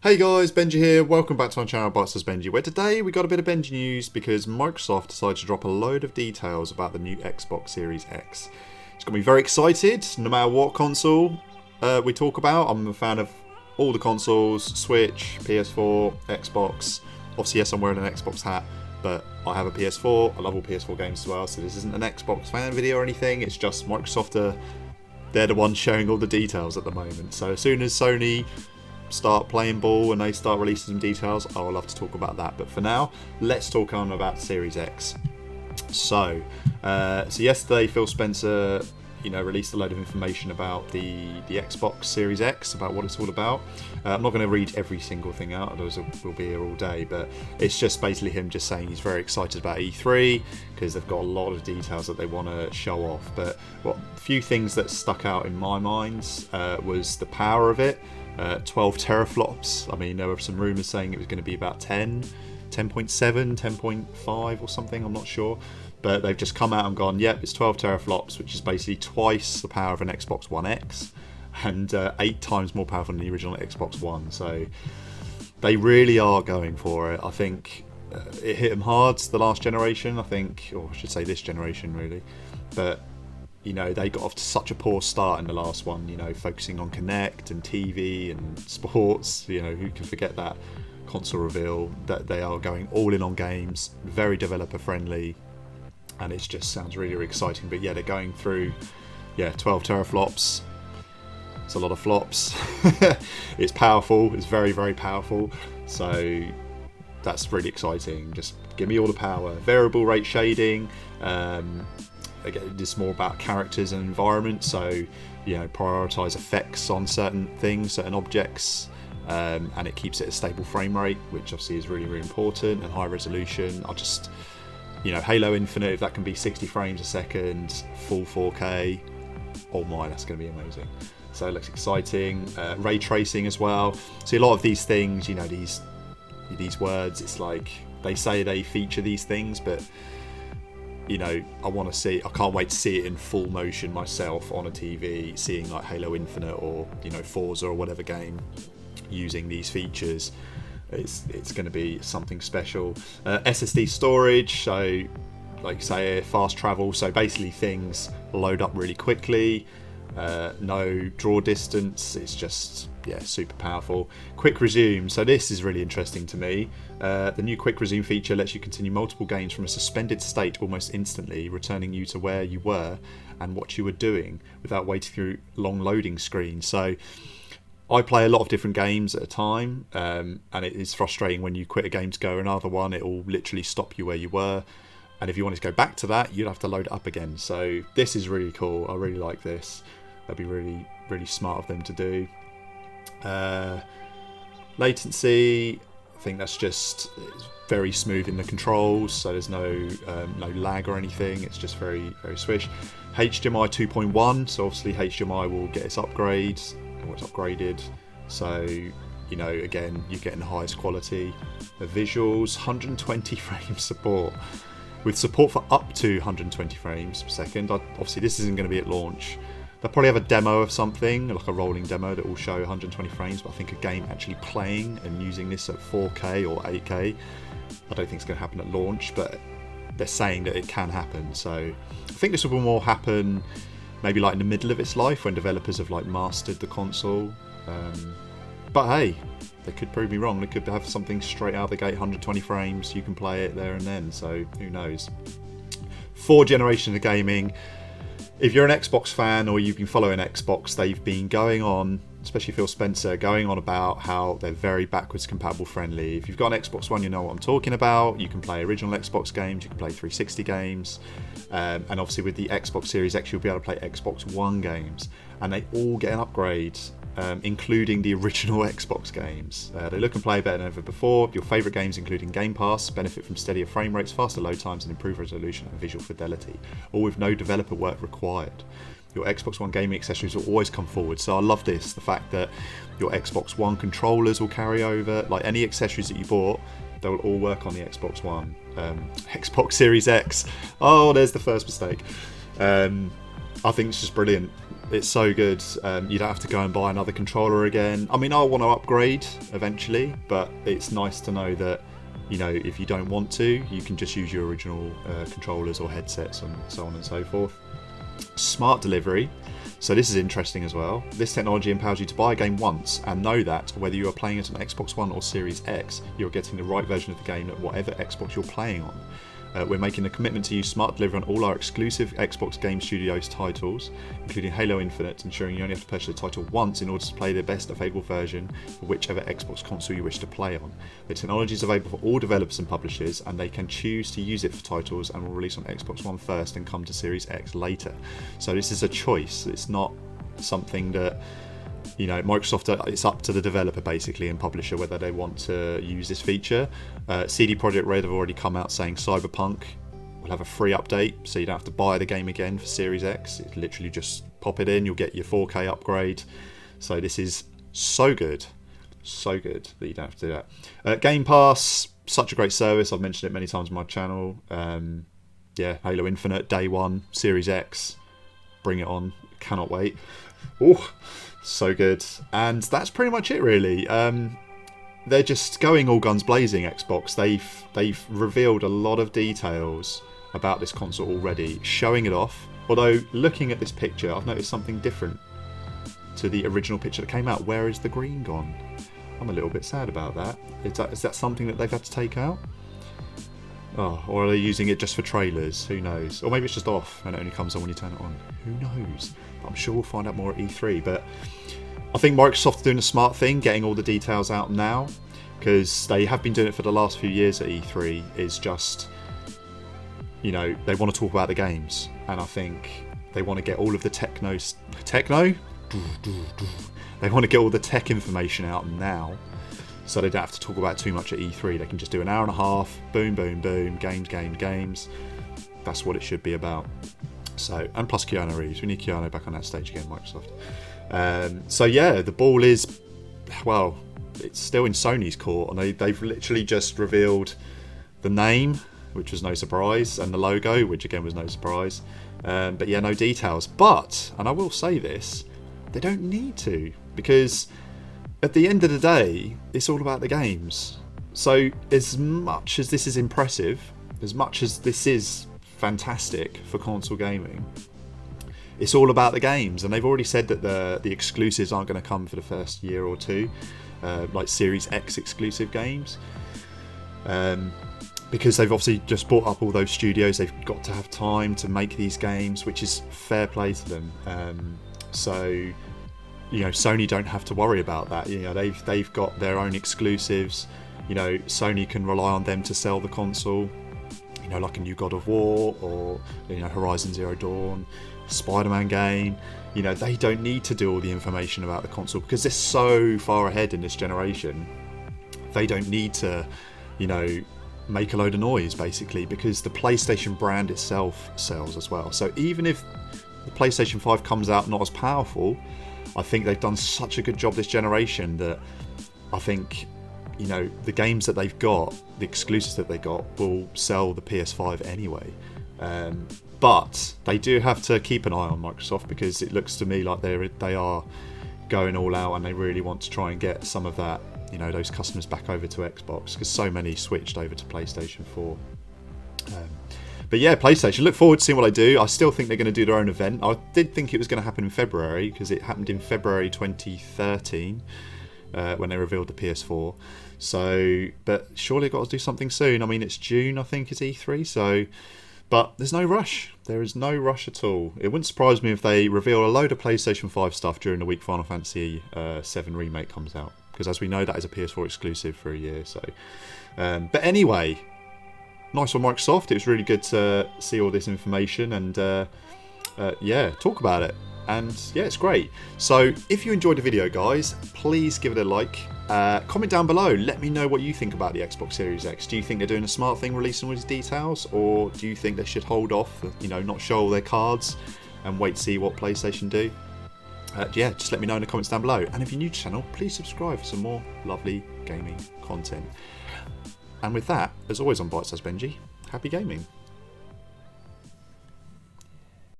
Hey guys, Benjy here. Welcome back to my channel, Busters Benjy, where today we got a bit of Benjy news because Microsoft decided to drop a load of details about the new Xbox Series X. It's got me very excited, no matter what console we talk about. I'm a fan of all the consoles, Switch, PS4, Xbox. Obviously, yes, I'm wearing an Xbox hat, but I have a PS4. I love all PS4 games as well, so this isn't an Xbox fan video or anything. It's just Microsoft, they're the ones sharing all the details at the moment. So as soon as Sony start playing ball and they start releasing some details, I would love to talk about that. But for now, let's talk on about Series X. So yesterday Phil Spencer, released a load of information about the Xbox Series X, about what it's all about. I'm not going to read every single thing out, otherwise we'll be here all day, but it's just basically him just saying he's very excited about E3 because they've got a lot of details that they want to show off. But a few things that stuck out in my mind was the power of it. 12 teraflops. I mean, there were some rumours saying it was going to be about 10, 10.7, 10.5 or something, I'm not sure. But they've just come out and gone, yep, it's 12 teraflops, which is basically twice the power of an Xbox One X and 8 times more powerful than the original Xbox One. So they really are going for it. I think it hit them hard the last generation, I think, or I should say this generation really. But they got off to such a poor start in the last one, focusing on Connect and TV and sports. Who can forget that console reveal, that they are going all in on games, very developer friendly, and it just sounds really, really exciting. But yeah, they're going through 12 teraflops. It's a lot of flops. It's powerful, it's very, very powerful. So that's really exciting. Just give me all the power. Variable rate shading. Again, it's more about characters and environment, so prioritize effects on certain things, certain objects, and it keeps it a stable frame rate, which obviously is really, really important, and high resolution. I just, Halo Infinite, if that can be 60 frames a second, full 4K, oh my, that's going to be amazing. So it looks exciting. Ray tracing as well. See, a lot of these things, these words, it's like they say they feature these things, but I want to see. I can't wait to see it in full motion myself on a TV, seeing like Halo Infinite or Forza or whatever game using these features. It's going to be something special. SSD storage, so like say fast travel. So basically things load up really quickly. No draw distance. It's just super powerful. Quick resume. So this is really interesting to me. The new quick resume feature lets you continue multiple games from a suspended state almost instantly, returning you to where you were and what you were doing without waiting through long loading screens. So I play a lot of different games at a time, and it is frustrating when you quit a game to go another one. It will literally stop you where you were, and if you wanted to go back to that, you'd have to load it up again. So this is really cool. I really like this. That'd be really, really smart of them to do. Latency, I think that's just very smooth in the controls, so there's no lag or anything. It's just very, very swish. HDMI 2.1, so obviously HDMI will get its upgrade, or it's upgraded. So again, you're getting the highest quality. The visuals, 120 frame support, with support for up to 120 frames per second. Obviously, this isn't going to be at launch. They'll probably have a demo of something, like a rolling demo that will show 120 frames, but I think a game actually playing and using this at 4K or 8K, I don't think it's going to happen at launch, but they're saying that it can happen. So I think this will more happen maybe like in the middle of its life when developers have like mastered the console. But hey, they could prove me wrong. They could have something straight out the gate, 120 frames, you can play it there and then, so who knows. 4 generations of gaming. If you're an Xbox fan or you've been following Xbox, they've been going on, especially Phil Spencer, going on about how they're very backwards compatible friendly. If you've got an Xbox One, you know what I'm talking about. You can play original Xbox games, you can play 360 games, and obviously with the Xbox Series X, you'll be able to play Xbox One games, and they all get an upgrade, including the original Xbox games. They look and play better than ever before. Your favourite games, including Game Pass, benefit from steadier frame rates, faster load times, and improved resolution and visual fidelity, all with no developer work required. Your Xbox One gaming accessories will always come forward. So I love this, the fact that your Xbox One controllers will carry over. Like any accessories that you bought, they will all work on the Xbox One. Xbox Series X. Oh, there's the first mistake. I think it's just brilliant. It's so good. You don't have to go and buy another controller again. I mean, I want to upgrade eventually, but it's nice to know that, you know, if you don't want to, you can just use your original controllers or headsets and so on and so forth. Smart delivery. So this is interesting as well. This technology empowers you to buy a game once and know that whether you are playing it on Xbox One or Series X, you're getting the right version of the game at whatever Xbox you're playing on. We're making a commitment to use smart delivery on all our exclusive Xbox Game Studios titles, including Halo Infinite, ensuring you only have to purchase the title once in order to play the best available version for whichever Xbox console you wish to play on. The technology is available for all developers and publishers, and they can choose to use it for titles and will release on Xbox One first and come to Series X later. So this is a choice. It's not something that, you know, Microsoft, it's up to the developer basically and publisher whether they want to use this feature. CD Projekt Red have already come out saying Cyberpunk will have a free update, so you don't have to buy the game again for Series X. It's literally just pop it in, you'll get your 4K upgrade. So this is so good that you don't have to do that. Game Pass, such a great service. I've mentioned it many times on my channel. Yeah, Halo Infinite, day one, Series X, bring it on, cannot wait. Oh, so good. And that's pretty much it really. They're just going all guns blazing, Xbox. They've revealed a lot of details about this console already, showing it off. Although, looking at this picture, I've noticed something different to the original picture that came out. Where is the green gone? I'm a little bit sad about that. Is that something that they've had to take out? Oh, or are they using it just for trailers? Who knows? Or maybe it's just off and it only comes on when you turn it on. Who knows? I'm sure we'll find out more at E3. But I think Microsoft are doing a smart thing, getting all the details out now, because they have been doing it for the last few years at E3. Is just, you know, they want to talk about the games, and I think they want to get all of the techno. They want to get all the tech information out now, so they don't have to talk about too much at E3. They can just do an hour and a half, boom, boom, boom, games. That's what it should be about. So, and plus Keanu Reeves. We need Keanu back on that stage again, Microsoft. So yeah, the ball is, well, it's still in Sony's court, and they've literally just revealed the name, which was no surprise, and the logo, which again was no surprise. But yeah, no details. But, and I will say this, they don't need to, because at the end of the day, it's all about the games. So as much as this is impressive, as much as this is fantastic for console gaming, it's all about the games. And they've already said that the exclusives aren't going to come for the first year or two, like Series X exclusive games, because they've obviously just bought up all those studios. They've got to have time to make these games, which is fair play to them. So, you know, Sony don't have to worry about that. You know, they've got their own exclusives. You know, Sony can rely on them to sell the console. You know, like a new God of War, or, you know, Horizon Zero Dawn, Spider-Man game. You know, they don't need to do all the information about the console because they're so far ahead in this generation. They don't need to, you know, make a load of noise basically, because the PlayStation brand itself sells as well. So even if the PlayStation 5 comes out not as powerful, I think they've done such a good job this generation that I think, you know, the games that they've got, the exclusives that they got, will sell the PS5 anyway. But they do have to keep an eye on Microsoft, because it looks to me like they are going all out, and they really want to try and get some of that, you know, those customers back over to Xbox, because so many switched over to PlayStation 4. But yeah, PlayStation, look forward to seeing what they do. I still think they're going to do their own event. I did think it was going to happen in February, because it happened in February 2013 when they revealed the PS4. So, but surely they've got to do something soon. I mean, it's June, I think, is E3. So, but there's no rush. There is no rush at all. It wouldn't surprise me if they reveal a load of PlayStation 5 stuff during the week Final Fantasy VII Remake comes out, because as we know, that is a PS4 exclusive for a year. So, but anyway, nice on Microsoft. It was really good to see all this information and yeah, talk about it. And yeah, it's great. So if you enjoyed the video, guys, please give it a like. Comment down below. Let me know what you think about the Xbox Series X. Do you think they're doing a smart thing releasing all these details, or do you think they should hold off, you know, not show all their cards and wait to see what PlayStation do? Yeah, just let me know in the comments down below. And if you're new to the channel, please subscribe for some more lovely gaming content. And with that, as always on Bite Size Benji, happy gaming.